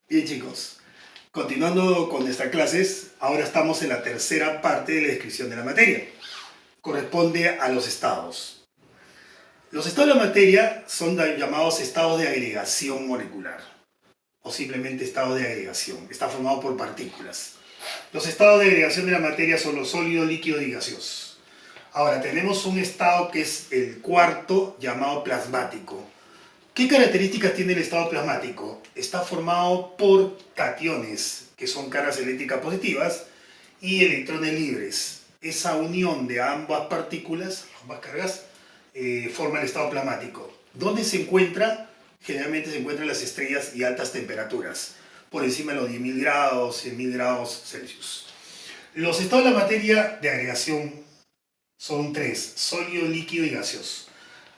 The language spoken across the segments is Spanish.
Bien chicos, continuando con nuestras clases, ahora estamos en la tercera parte de la descripción de la materia. Corresponde a los estados. Los estados de la materia son llamados estados de agregación molecular o simplemente estado de agregación. Está formado por partículas. Los estados de agregación de la materia son los sólidos, líquidos y gaseosos. Ahora tenemos un estado que es el cuarto, llamado plasmático. ¿Qué características tiene el estado plasmático? Está formado por cationes, que son cargas eléctricas positivas, y electrones libres. Esa unión de ambas partículas, ambas cargas, forma el estado plasmático. ¿Dónde se encuentra? Generalmente se encuentra en las estrellas y altas temperaturas, por encima de los 10.000 grados, 100.000 grados Celsius. Los estados de la materia de agregación son tres: sólido, líquido y gaseoso.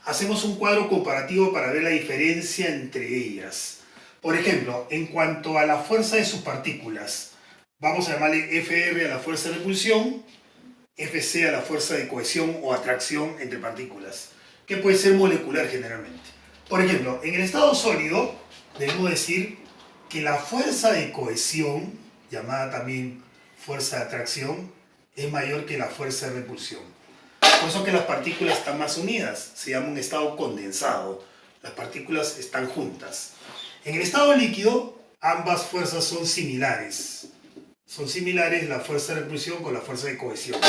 Hacemos un cuadro comparativo para ver la diferencia entre ellas. Por ejemplo, en cuanto a la fuerza de sus partículas, vamos a llamarle Fr a la fuerza de repulsión, Fc a la fuerza de cohesión o atracción entre partículas, que puede ser molecular generalmente. Por ejemplo, en el estado sólido, debemos decir que la fuerza de cohesión, llamada también fuerza de atracción, es mayor que la fuerza de repulsión. Por eso que las partículas están más unidas, se llama un estado condensado. Las partículas están juntas. En el estado líquido, ambas fuerzas son similares. Son similares la fuerza de repulsión con la fuerza de cohesión.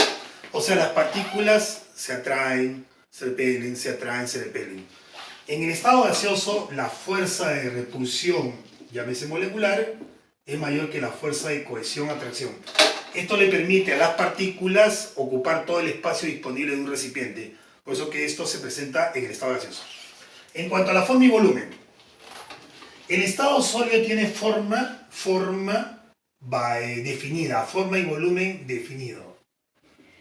O sea, las partículas se atraen, se repelen, se atraen, se repelen. En el estado gaseoso, la fuerza de repulsión, llámese molecular, es mayor que la fuerza de cohesión-atracción. Esto le permite a las partículas ocupar todo el espacio disponible de un recipiente. Por eso que esto se presenta en el estado gaseoso. En cuanto a la forma y volumen, el estado sólido tiene forma definida, forma y volumen definido.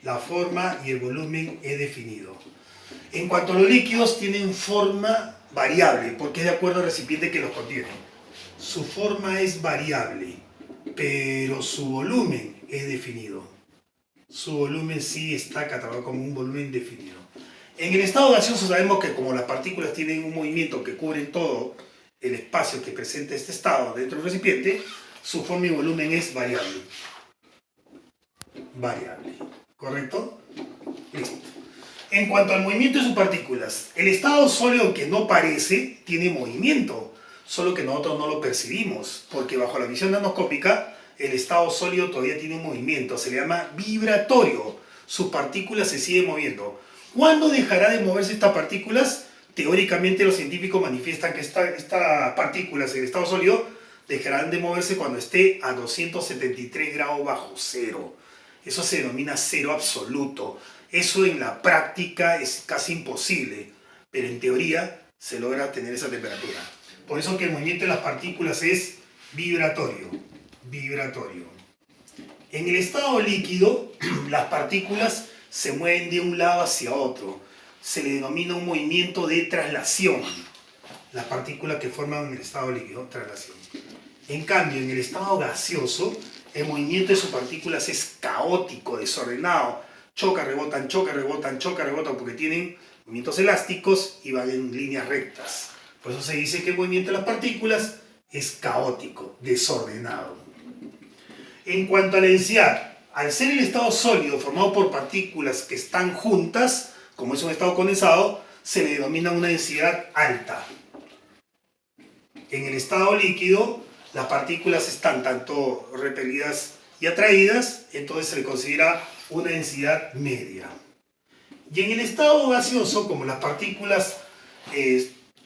La forma y el volumen es definido. En cuanto a los líquidos, tienen forma variable, porque es de acuerdo al recipiente que los contiene. Su forma es variable, pero su volumen es definido. Su volumen sí está catalogado como un volumen definido. En el estado gaseoso sabemos que como las partículas tienen un movimiento que cubre todo el espacio que presenta este estado dentro del recipiente, su forma y volumen es variable. Variable. ¿Correcto? Listo. En cuanto al movimiento de sus partículas, el estado sólido que no parece tiene movimiento, solo que nosotros no lo percibimos, porque bajo la visión nanoscópica el estado sólido todavía tiene un movimiento, se le llama vibratorio. Sus partículas se siguen moviendo. ¿Cuándo dejará de moverse estas partículas? Teóricamente los científicos manifiestan que estas partículas en estado sólido dejarán de moverse cuando esté a 273 grados bajo cero. Eso se denomina cero absoluto. Eso en la práctica es casi imposible, pero en teoría se logra tener esa temperatura. Por eso que el movimiento de las partículas es vibratorio. Vibratorio. En el estado líquido, las partículas se mueven de un lado hacia otro. Se le denomina un movimiento de traslación. Las partículas que forman el estado líquido, traslación. En cambio, en el estado gaseoso, el movimiento de sus partículas es caótico, desordenado. Choca, rebotan, choca, rebotan, choca, rebotan, porque tienen movimientos elásticos y van en líneas rectas. Por eso se dice que el movimiento de las partículas es caótico, desordenado. En cuanto a la densidad, al ser el estado sólido formado por partículas que están juntas, como es un estado condensado, se le denomina una densidad alta. En el estado líquido, las partículas están tanto repelidas y atraídas, entonces se le considera una densidad media. Y en el estado gaseoso, como las partículas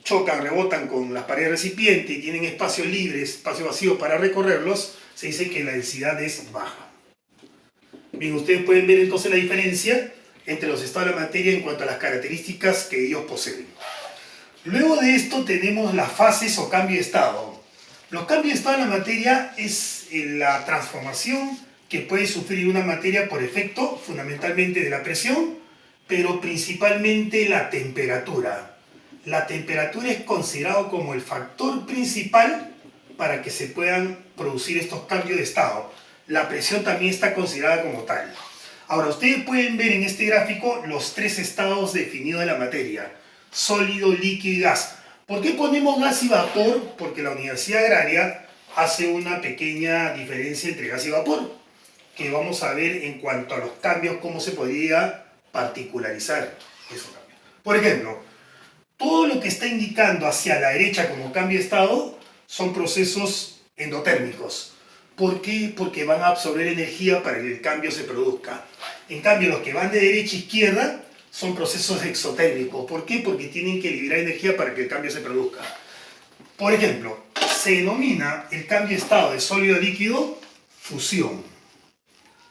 chocan, rebotan con las paredes recipiente y tienen espacio libre, espacio vacío para recorrerlos, se dice que la densidad es baja. Bien, ustedes pueden ver entonces la diferencia entre los estados de la materia en cuanto a las características que ellos poseen. Luego de esto tenemos las fases o cambio de estado. Los cambios de estado en la materia es la transformación que puede sufrir una materia por efecto fundamentalmente de la presión, pero principalmente la temperatura. La temperatura es considerado como el factor principal para que se puedan producir estos cambios de estado. La presión también está considerada como tal. Ahora, ustedes pueden ver en este gráfico los tres estados definidos de la materia: sólido, líquido y gas. ¿Por qué ponemos gas y vapor? Porque la Universidad Agraria hace una pequeña diferencia entre gas y vapor, que vamos a ver en cuanto a los cambios, cómo se podría particularizar esos cambios. Por ejemplo, todo lo que está indicando hacia la derecha como cambio de estado son procesos endotérmicos. ¿Por qué? Porque van a absorber energía para que el cambio se produzca. En cambio, los que van de derecha a izquierda son procesos exotérmicos. ¿Por qué? Porque tienen que liberar energía para que el cambio se produzca. Por ejemplo, se denomina el cambio de estado de sólido a líquido fusión.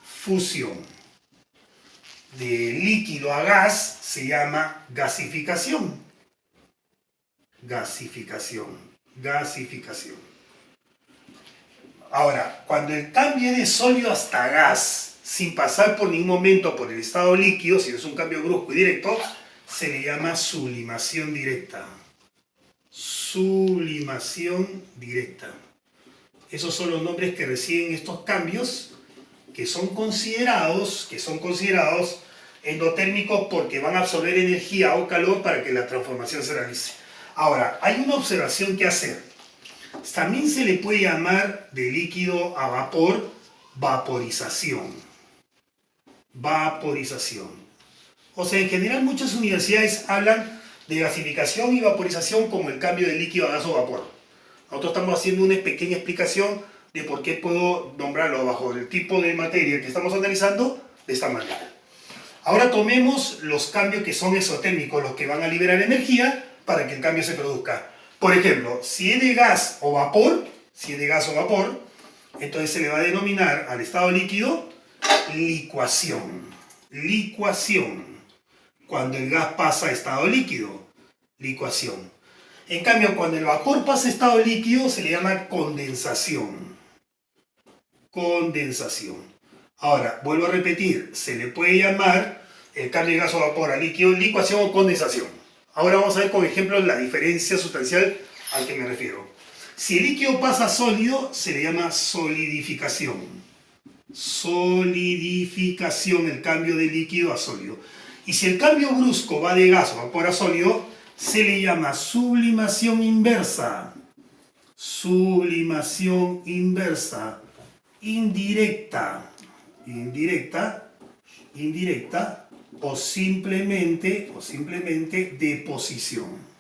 Fusión. De líquido a gas se llama gasificación. Gasificación. Gasificación. Ahora, cuando el cambio es de sólido hasta gas, sin pasar por ningún momento por el estado líquido, si es un cambio brusco y directo, se le llama sublimación directa. Sublimación directa. Esos son los nombres que reciben estos cambios que son considerados endotérmicos porque van a absorber energía o calor para que la transformación se realice. Ahora, hay una observación que hacer. También se le puede llamar de líquido a vapor vaporización. Vaporización. O sea, en general muchas universidades hablan de gasificación y vaporización como el cambio de líquido a gas o vapor. Nosotros estamos haciendo una pequeña explicación de por qué puedo nombrarlo bajo el tipo de materia que estamos analizando de esta manera. Ahora tomemos los cambios que son exotérmicos, los que van a liberar energía para que el cambio se produzca. Por ejemplo, si es de gas o vapor, entonces se le va a denominar al estado líquido licuación. Licuación. Cuando el gas pasa a estado líquido, licuación. En cambio, cuando el vapor pasa a estado líquido, se le llama condensación. Condensación. Ahora, vuelvo a repetir, se le puede llamar el cambio de gas o vapor a líquido, licuación o condensación. Ahora vamos a ver con ejemplos la diferencia sustancial al que me refiero. Si el líquido pasa a sólido, se le llama solidificación. Solidificación, el cambio de líquido a sólido. Y si el cambio brusco va de gas o vapor a sólido, se le llama sublimación inversa. Sublimación inversa. Indirecta o simplemente deposición.